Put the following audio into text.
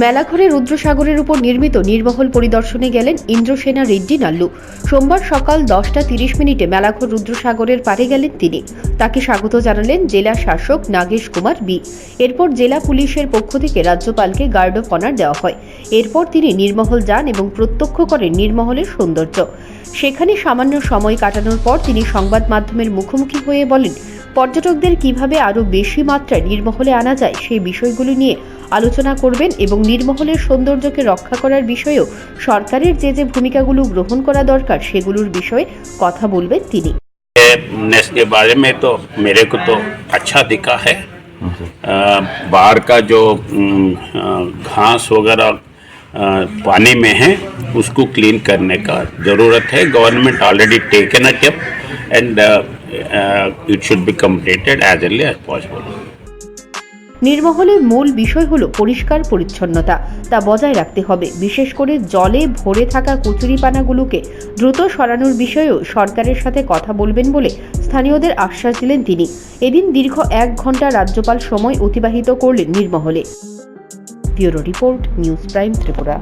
মেলাঘরে রুদ্রসাগরের উপর নির্মিত নির্মহল পরিদর্শনে গেলেন ইন্দ্রসেনা রেড্ডি নাল্লু। সোমবার সকাল 10:30 মেলাঘর রুদ্রসাগরের পাড়ে গেলেন তিনি। তাকে স্বাগত জানালেন জেলা শাসক নাগেশ কুমার বি। এরপর জেলা পুলিশের পক্ষ থেকে রাজ্যপালকে গার্ড অফ অনার দেওয়া হয়। এরপর তিনি নির্মহল যান এবং প্রত্যক্ষ করেন নির্মহলের সৌন্দর্য। সেখানে সামান্য সময় কাটানোর পর তিনি সংবাদ মাধ্যমের মুখোমুখি হয়ে বলেন, পর্যটকদের কিভাবে আরও বেশি মাত্রায় নির্মহলে আনা যায় সেই বিষয়গুলো নিয়ে আলোচনা করবেন এবং নির্মহলের সৌন্দর্যকে রক্ষা করার বিষয়েও সরকারের যে ভূমিকাগুলো গ্রহণ করা দরকার সেগুলোর বিষয়ে কথা বলবেন তিনি। के बारे में तो मेरे को तो अच्छा दिखा है। बाहर का जो घास वगैरह पानी में है उसको क्लीन करने का ज़रूरत है। Government already taken a step and it should be completed as early as possible. নির্মহলের মূল বিষয় হলো পরিষ্কার পরিচ্ছন্নতা, তা বজায় রাখতে হবে। বিশেষ করে জলে ভরে থাকা কচুরিপানাগুলোকে দ্রুত সরানোর বিষয়েও সরকারের সাথে কথা বলবেন বলে স্থানীয়দের আশ্বাস দিলেন তিনি। এদিন দীর্ঘ 1 ঘন্টা রাজ্যপাল সময় অতিবাহিত করলেন নির্মহলে। Bureau report, news prime Tripura.